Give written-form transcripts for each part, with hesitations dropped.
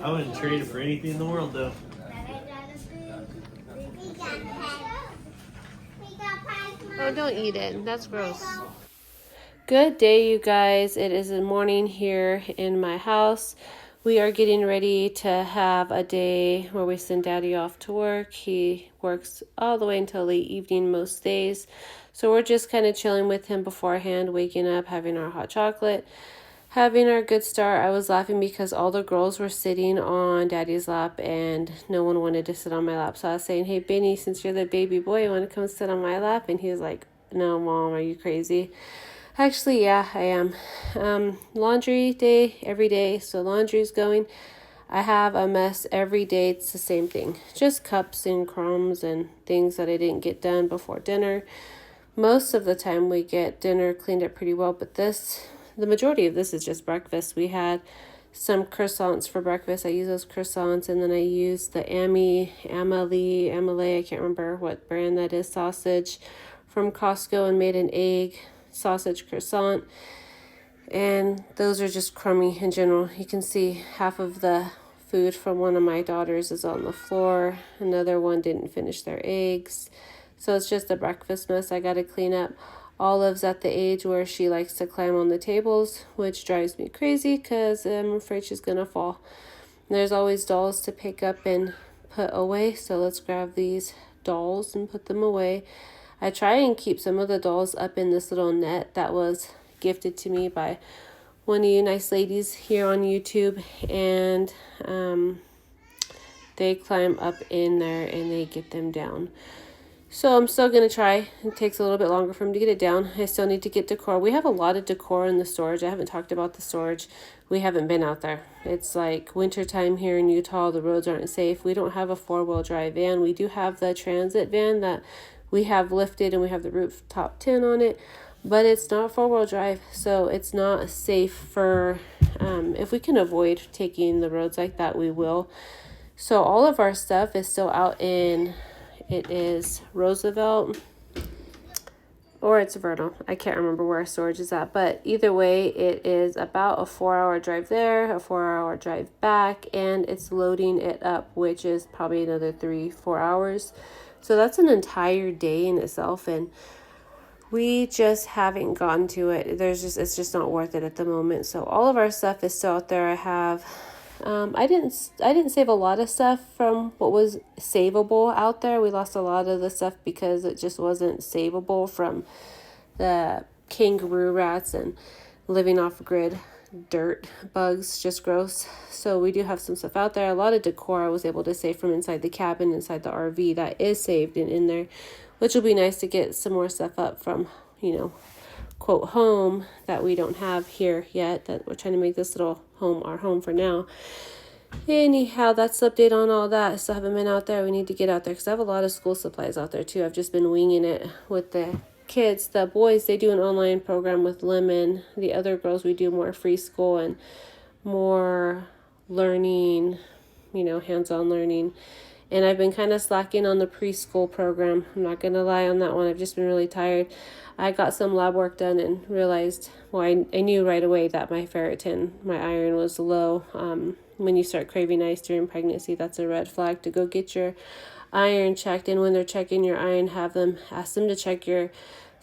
I wouldn't trade it for anything in the world, though. Oh, don't eat it. That's gross. Good day, you guys. It is the morning here in my house. We are getting ready to have a day where we send Daddy off to work. He works all the way until late evening most days. So we're just kind of chilling with him beforehand, waking up, having our hot chocolate, having our good start. I was laughing because all the girls were sitting on Daddy's lap and no one wanted to sit on my lap. So I was saying, hey, Benny, since you're the baby boy, you want to come sit on my lap? And he was like, no, Mom, are you crazy? Actually, yeah, I am. Laundry day every day, so laundry's going. I have a mess every day. It's the same thing. Just cups and crumbs and things that I didn't get done before dinner. Most of the time we get dinner cleaned up pretty well, but the majority of this is just breakfast. We had some croissants for breakfast. I use those croissants, and then I use the Amalie, I can't remember what brand that is, sausage from Costco, and made an egg sausage croissant. And those are just crummy in general. You can see half of the food from one of my daughters is on the floor. Another one didn't finish their eggs. So it's just a breakfast mess I got to clean up. Olive's at the age where she likes to climb on the tables, which drives me crazy because I'm afraid she's going to fall. And there's always dolls to pick up and put away. So let's grab these dolls and put them away. I try and keep some of the dolls up in this little net that was gifted to me by one of you nice ladies here on YouTube, and they climb up in there and they get them down. So I'm still going to try. It takes a little bit longer for them to get it down. I still need to get decor. We have a lot of decor in the storage. I haven't talked about the storage. We haven't been out there. It's like wintertime here in Utah. The roads aren't safe. We don't have a 4-wheel drive van. We do have the transit van that we have lifted, and we have the rooftop tin on it, but it's not 4-wheel drive, so it's not safe for, if we can avoid taking the roads like that, we will. So all of our stuff is still out in, it is Roosevelt, or it's Vernal. I can't remember where our storage is at, but either way, it is about a 4-hour drive there, a 4-hour drive back, and it's loading it up, which is probably another 3-4 hours. So that's an entire day in itself, and we just haven't gotten to it. It's just not worth it at the moment. So all of our stuff is still out there. I have, I didn't save a lot of stuff from what was savable out there. We lost a lot of the stuff because it just wasn't savable from the kangaroo rats and living off grid dirt bugs, just gross. So we do have some stuff out there. A lot of decor I was able to save from inside the cabin, inside the RV, that is saved and in there, which will be nice to get some more stuff up from, quote, home that we don't have here yet, that we're trying to make this little home our home for now. Anyhow, that's the update on all that. I still haven't been out there. We need to get out there because I have a lot of school supplies out there too. I've just been winging it with the kids. The boys, they do an online program with Lemon. The other girls, we do more free school and more learning, hands-on learning. And I've been kind of slacking on the preschool program. I'm not going to lie on that one. I've just been really tired. I got some lab work done and realized, I knew right away that my ferritin, my iron was low. When you start craving ice during pregnancy, that's a red flag to go get your iron checked. And when they're checking your iron, ask them to check your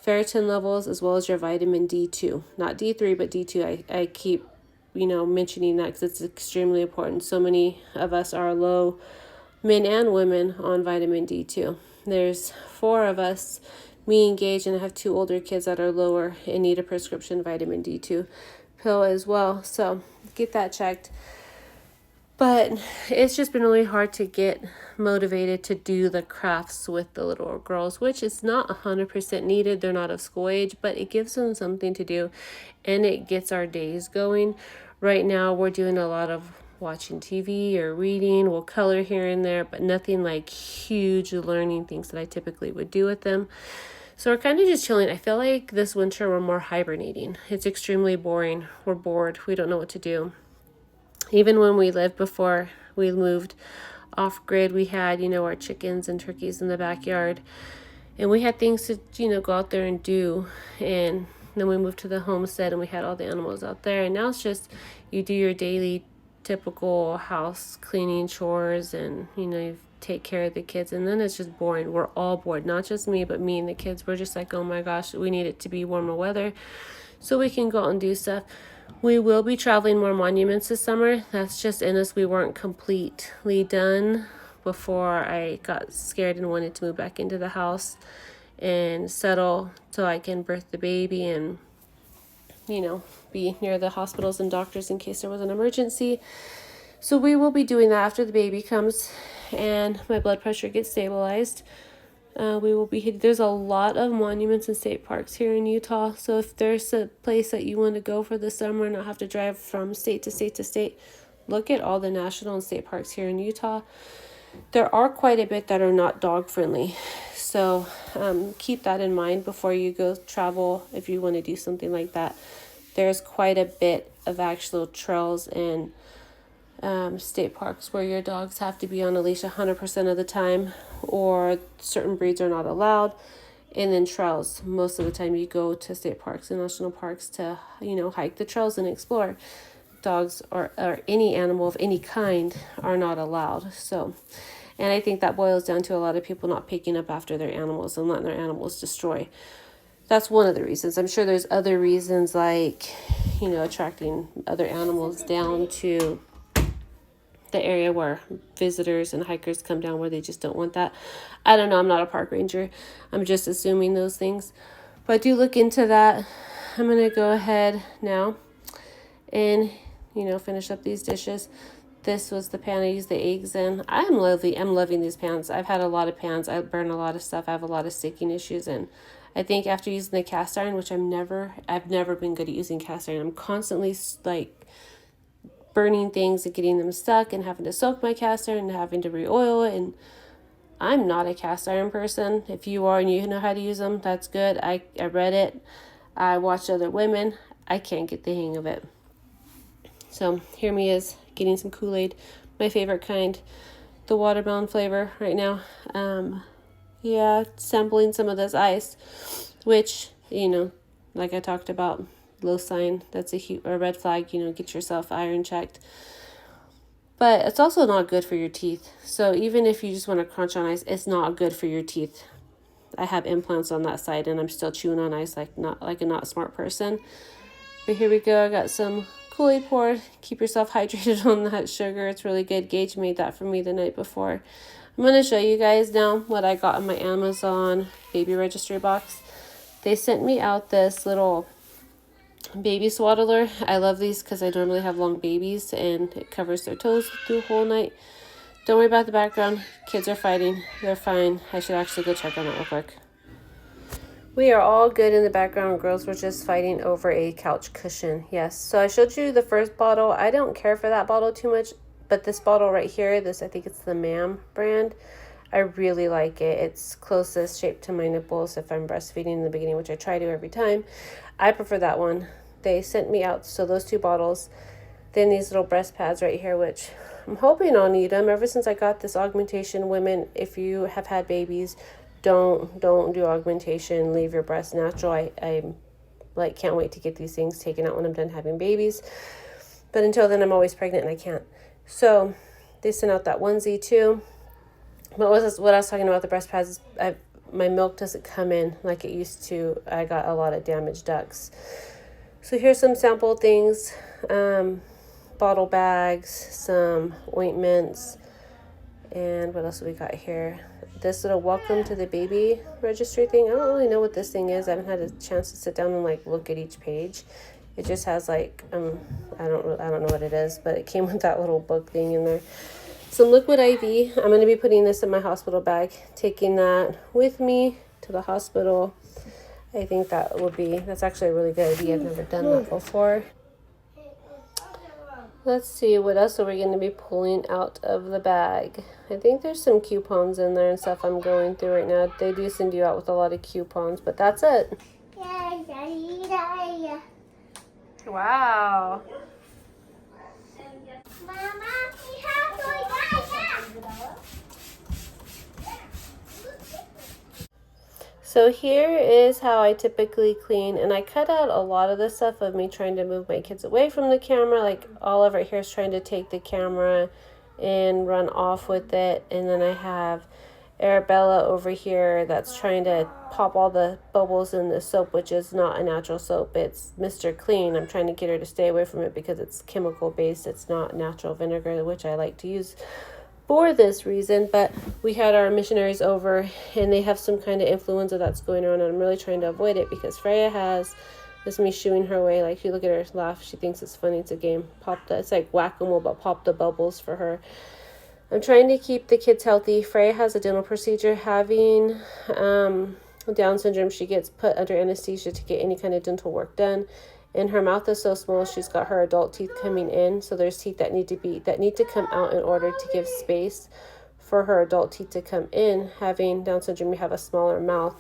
ferritin levels as well as your vitamin D2. Not D3, but D2. I keep, mentioning that because it's extremely important. So many of us are low, men and women, on vitamin D2. There's 4 of us, me and Gage, and I have 2 older kids that are lower and need a prescription vitamin D2 pill as well. So get that checked. But it's just been really hard to get motivated to do the crafts with the little girls, which is not 100% needed. They're not of school age, but it gives them something to do and it gets our days going. Right now, we're doing a lot of watching TV or reading. We'll color here and there, but nothing like huge learning things that I typically would do with them. So we're kind of just chilling. I feel like this winter we're more hibernating. It's extremely boring. We're bored. We don't know what to do. Even when we lived before we moved off grid, we had, our chickens and turkeys in the backyard. And we had things to, go out there and do. And then we moved to the homestead and we had all the animals out there. And now it's just you do your daily typical house cleaning chores, and you take care of the kids, and then it's just boring. We're all bored, not just me, but me and the kids. We're just like, oh my gosh, we need it to be warmer weather so we can go out and do stuff. We will be traveling more monuments this summer. That's just in us. We weren't completely done before I got scared and wanted to move back into the house and settle so I can birth the baby and be near the hospitals and doctors in case there was an emergency. So we will be doing that after the baby comes and my blood pressure gets stabilized. We will be hitting. There's a lot of monuments and state parks here in Utah. So if there's a place that you want to go for the summer and not have to drive from state to state to state, look at all the national and state parks here in Utah. There are quite a bit that are not dog friendly. So keep that in mind before you go travel if you want to do something like that. There's quite a bit of actual trails and state parks where your dogs have to be on a leash 100% of the time, or certain breeds are not allowed. And then trails, most of the time you go to state parks and national parks to hike the trails and explore. Dogs or any animal of any kind are not allowed. So, and I think that boils down to a lot of people not picking up after their animals and letting their animals destroy. That's one of the reasons. I'm sure there's other reasons, like attracting other animals down to the area where visitors and hikers come down, where they just don't want that. I don't know. I'm not a park ranger. I'm just assuming those things. But do look into that. I'm going to go ahead now and, finish up these dishes. This was the pan I used the eggs in. I'm loving these pans. I've had a lot of pans. I burn a lot of stuff. I have a lot of sticking issues. And I think after using the cast iron, which I've never been good at using cast iron. I'm constantly burning things and getting them stuck and having to soak my cast iron and having to re-oil it. And I'm not a cast iron person. If you are and you know how to use them, that's good. I read it. I watched other women. I can't get the hang of it. So here me is getting some Kool-Aid, my favorite kind, the watermelon flavor right now. Sampling some of this ice, which, like I talked about, low sign, that's a red flag, get yourself iron checked. But it's also not good for your teeth. So even if you just want to crunch on ice, it's not good for your teeth. I have implants on that side and I'm still chewing on ice like a not smart person. But here we go. I got some Kool-Aid poured. Keep yourself hydrated on that sugar. It's really good. Gage made that for me the night before. I'm going to show you guys now what I got in my Amazon baby registry box. They sent me out this little baby swaddler. I love these because I normally have long babies and it covers their toes through the whole night. Don't worry about the background. Kids are fighting. They're fine. I should actually go check on it real quick. We are all good in the background. Girls were just fighting over a couch cushion. Yes. So I showed you the first bottle. I don't care for that bottle too much, but this bottle right here, I think it's the Mam brand. I really like it. It's closest shaped to my nipples if I'm breastfeeding in the beginning, which I try to every time. I prefer that one. They sent me out, so those 2 bottles. Then these little breast pads right here, which I'm hoping I'll need them. Ever since I got this augmentation, women, if you have had babies, don't do augmentation. Leave your breast natural. I can't wait to get these things taken out when I'm done having babies. But until then, I'm always pregnant and I can't. So they sent out that onesie too. But what I was talking about the breast pads is my milk doesn't come in like it used to. I got a lot of damaged ducts. So here's some sample things. Bottle bags, some ointments, and what else do we got here? This little welcome to the baby registry thing. I don't really know what this thing is. I haven't had a chance to sit down and look at each page. It just has I don't know what it is, but it came with that little book thing in there. Some liquid IV. I'm going to be putting this in my hospital bag, taking that with me to the hospital. I think that's actually a really good idea. I've never done that before. Let's see, what else are we going to be pulling out of the bag? I think there's some coupons in there and stuff I'm going through right now. They do send you out with a lot of coupons, but that's it. Wow. So here is how I typically clean, and I cut out a lot of the stuff of me trying to move my kids away from the camera. Like Oliver here is trying to take the camera and run off with it, and then I have Arabella over here that's trying to pop all the bubbles in the soap, which is not a natural soap. It's Mr. Clean. I'm trying to get her to stay away from it because it's chemical based. It's not natural vinegar, which I like to use for this reason. But we had our missionaries over and they have some kind of influenza that's going on, and I'm really trying to avoid it because Freya has this, me shooing her away. Like, you look at her laugh, she thinks it's funny. It's a game. It's like whack-a-mole, but pop the bubbles for her. I'm trying to keep the kids healthy. Freya has a dental procedure. Having Down syndrome, she gets put under anesthesia to get any kind of dental work done. And her mouth is so small, she's got her adult teeth coming in. So there's teeth that need to come out in order to give space for her adult teeth to come in. Having Down syndrome, you have a smaller mouth.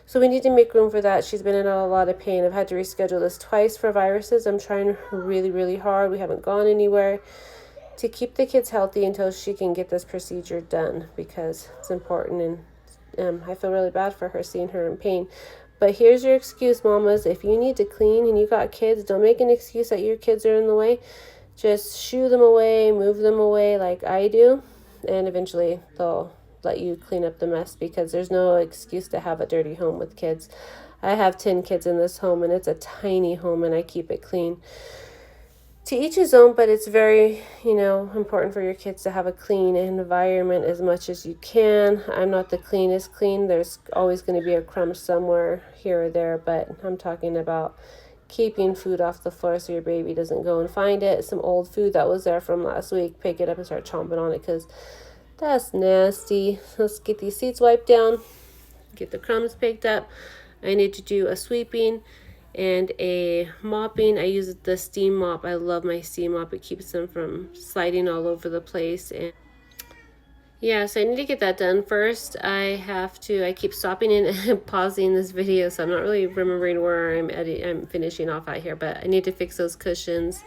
So we need to make room for that. She's been in a lot of pain. I've had to reschedule this twice for viruses. I'm trying really, really hard. We haven't gone anywhere to keep the kids healthy until she can get this procedure done, because it's important, and I feel really bad for her seeing her in pain. But here's your excuse, mamas. If you need to clean and you got kids, don't make an excuse that your kids are in the way. Just shoo them away, move them away like I do, and eventually they'll let you clean up the mess, because there's no excuse to have a dirty home with kids. I have 10 kids in this home, and it's a tiny home, and I keep it clean. To each his own, but it's very, important for your kids to have a clean environment as much as you can. I'm not the cleanest clean. There's always going to be a crumb somewhere here or there, but I'm talking about keeping food off the floor so your baby doesn't go and find it. Some old food that was there from last week, pick it up and start chomping on it, because that's nasty. Let's get these seats wiped down, get the crumbs picked up. I need to do a sweeping and a mopping. I use the steam mop. I love my steam mop. It keeps them from sliding all over the place. And yeah, so I need to get that done first. I keep stopping and pausing this video, so I'm not really remembering where I'm finishing off at here, but I need to fix those cushions,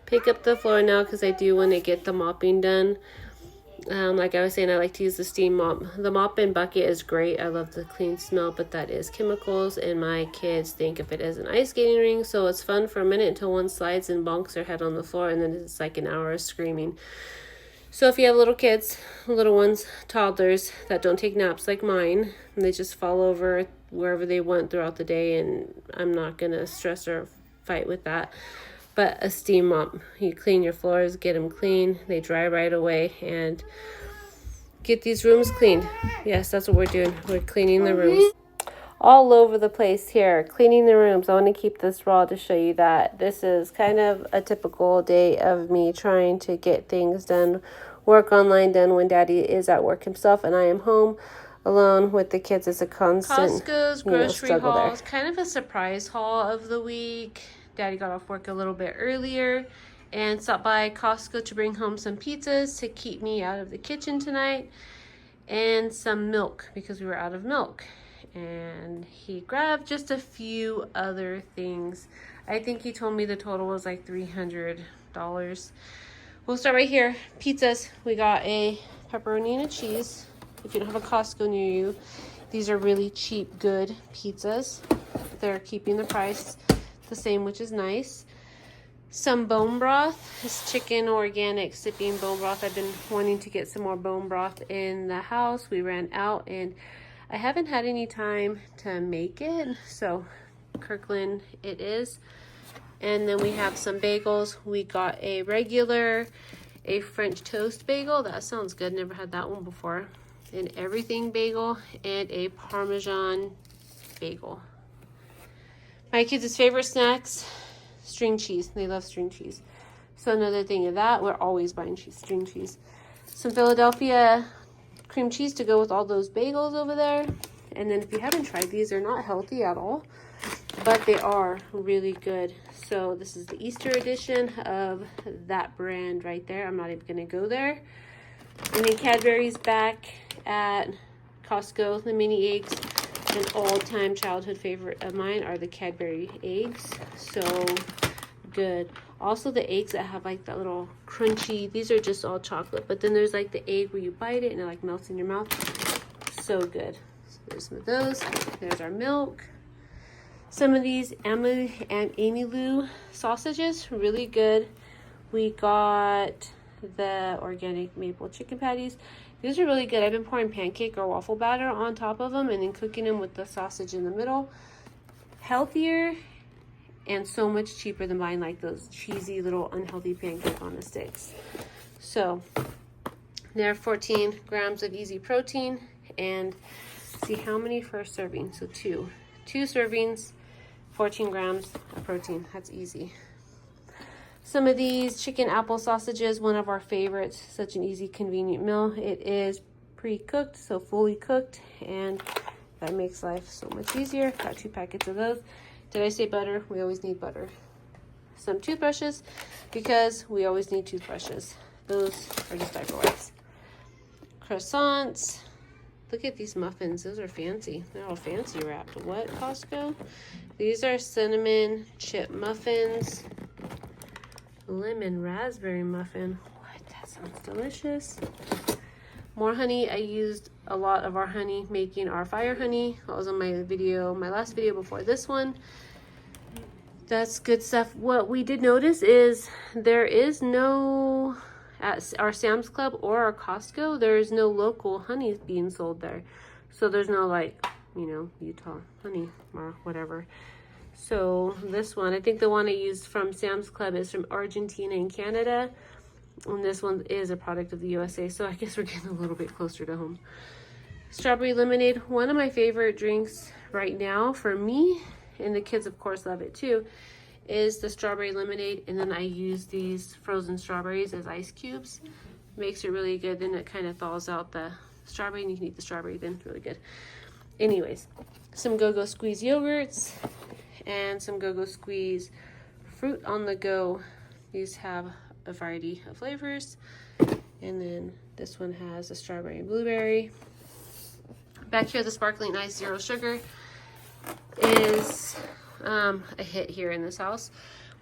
pick up the floor now, because I do want to get the mopping done. Like I was saying, I like to use the steam mop. The mop and bucket is great. I love the clean smell, but that is chemicals, and my kids think of it as an ice skating ring. So it's fun for a minute until one slides and bonks their head on the floor, and then it's like an hour of screaming. So if you have little kids, little ones, toddlers that don't take naps like mine, and they just fall over wherever they want throughout the day, and I'm not going to stress or fight with that. But a steam mop, you clean your floors, get them clean, they dry right away, and get these rooms cleaned. Yes, that's what we're doing. We're cleaning the rooms. All over the place here, cleaning the rooms. I want to keep this raw to show you that this is kind of a typical day of me trying to get things done, work online done when Daddy is at work himself and I am home alone with the kids. It's a constant Costco's grocery struggle haul there. is kind of a surprise haul of the week. Daddy got off work a little bit earlier and stopped by Costco to bring home some pizzas to keep me out of the kitchen tonight, and some milk because we were out of milk. And he grabbed just a few other things. I think he told me the total was like $300. We'll start right here. Pizzas. We got a pepperoni and a cheese. If you don't have a Costco near you, these are really cheap, good pizzas. They're keeping the price the same, which is nice. Some bone broth. This chicken organic sipping bone broth. I've been wanting to get some more bone broth in the house. We ran out and I haven't had any time to make it, so Kirkland it is. And then we have some bagels. We got a French toast bagel. That sounds good. Never had that one before. An everything bagel and a Parmesan bagel. My kids' favorite snacks, string cheese. They love string cheese. So another thing of that, we're always buying string cheese. Some Philadelphia cream cheese to go with all those bagels over there. And then if you haven't tried these, they're not healthy at all, but they are really good. So this is the Easter edition of that brand right there. I'm not even gonna go there. And then Cadbury's back at Costco, the mini eggs. An all-time childhood favorite of mine are the Cadbury eggs. So good. Also the eggs that have like that little crunchy, these are just all chocolate, but then there's like the egg where you bite it and it like melts in your mouth. So good. There's some of those. There's our milk. Some of these Amy Lou sausages, really good. We got the organic maple chicken patties. These are really good. I've been pouring pancake or waffle batter on top of them and then cooking them with the sausage in the middle. Healthier and so much cheaper than buying like those cheesy little unhealthy pancake on the sticks. So there are 14 grams of easy protein, and see how many for a serving. So two servings, 14 grams of protein. That's easy. Some of these chicken apple sausages, one of our favorites. Such an easy, convenient meal. It is pre-cooked, so fully cooked, and that makes life so much easier. Got 2 packets of those. Did I say butter? We always need butter. Some toothbrushes, because we always need toothbrushes. Those are just diaper wipes. Croissants. Look at these muffins. Those are fancy. They're all fancy wrapped. What, Costco? These are cinnamon chip muffins. Lemon raspberry muffin. What? That sounds delicious. More honey. I used a lot of our honey making our fire honey. That was on my video, my last video before this one. That's good stuff. What we did notice is there is no, at our Sam's Club or our Costco, there is no local honey being sold there. So there's no like, you know, Utah honey or whatever. So this one, I think the one I used from Sam's Club is from Argentina and Canada. And this one is a product of the USA. So I guess we're getting a little bit closer to home. Strawberry lemonade, one of my favorite drinks right now for me, and the kids of course love it too, is the strawberry lemonade. And then I use these frozen strawberries as ice cubes. Makes it really good. Then it kind of thaws out the strawberry and you can eat the strawberry then. Really good. Anyways, some Go-Go Squeeze yogurts and some Go-Go Squeeze fruit on the go. These have a variety of flavors. And then this one has a strawberry and blueberry. Back here, the sparkling ice zero sugar is a hit here in this house.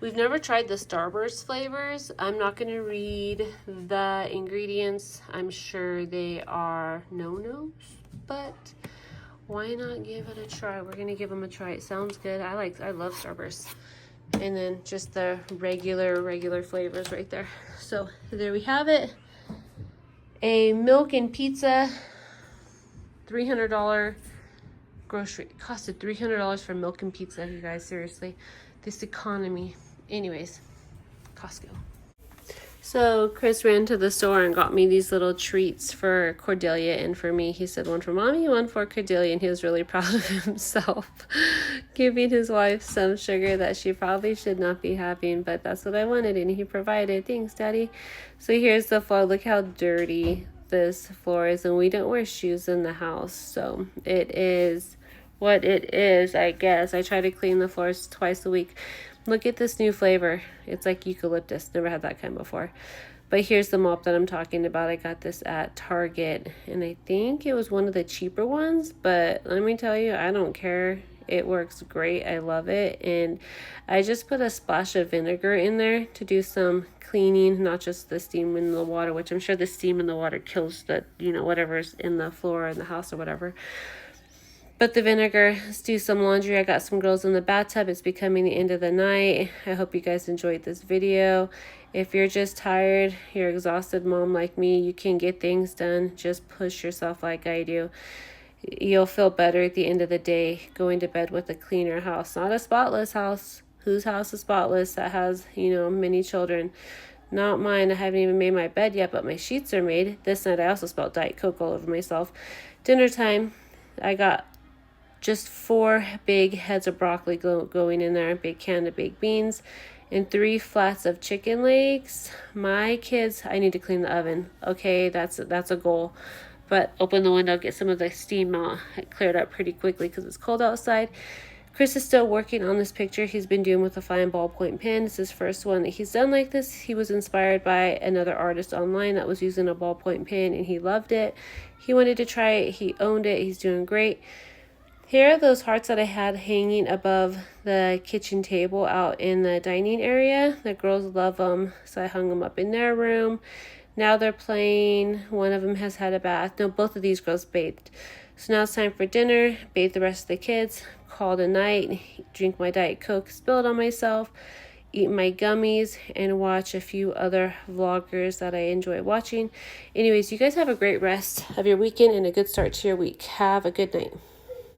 We've never tried the Starburst flavors. I'm not going to read the ingredients. I'm sure they are no-nos, but why not give it a try? We're going to give them a try. It sounds good. I love Starburst. And then just the regular flavors right there. So there we have it. A milk and pizza, $300 grocery. It costed $300 for milk and pizza, you guys, seriously. This economy. Anyways, Costco. So Chris ran to the store and got me these little treats for Cordelia and for me. He said one for mommy, one for Cordelia, and he was really proud of himself. Giving his wife some sugar that she probably should not be having, but that's what I wanted and he provided. Thanks, Daddy. So here's the floor. Look how dirty this floor is, and we don't wear shoes in the house, so it is what it is, I guess. I try to clean the floors twice a week. Look at this new flavor. It's like eucalyptus. Never had that kind before. But here's the mop that I'm talking about. I got this at Target, and I think it was one of the cheaper ones, but let me tell you, I don't care. It works great. I love it. And I just put a splash of vinegar in there to do some cleaning, not just the steam in the water, which I'm sure the steam in the water kills the, you know, whatever's in the floor in the house or whatever. But the vinegar, let's do some laundry. I got some girls in the bathtub. It's becoming the end of the night. I hope you guys enjoyed this video. If you're just tired, you're exhausted mom like me, you can get things done. Just push yourself like I do. You'll feel better at the end of the day going to bed with a cleaner house. Not a spotless house. Whose house is spotless that has, you know, many children? Not mine. I haven't even made my bed yet, but my sheets are made. This night I also spilled Diet Coke all over myself. Dinner time. I got just 4 big heads of broccoli going in there, a big can of baked beans, and 3 flats of chicken legs. My kids, I need to clean the oven. Okay, that's a goal. But open the window, get some of the steam out. It cleared up pretty quickly because it's cold outside. Chris is still working on this picture he's been doing with a fine ballpoint pen. It's his first one that he's done like this. He was inspired by another artist online that was using a ballpoint pen, and he loved it. He wanted to try it. He owned it. He's doing great. Here are those hearts that I had hanging above the kitchen table out in the dining area. The girls love them, so I hung them up in their room. Now they're playing. One of them has had a bath. No, both of these girls bathed. So now it's time for dinner, bathe the rest of the kids, call it a night, drink my Diet Coke, spill it on myself, eat my gummies, and watch a few other vloggers that I enjoy watching. Anyways, you guys have a great rest of your weekend and a good start to your week. Have a good night.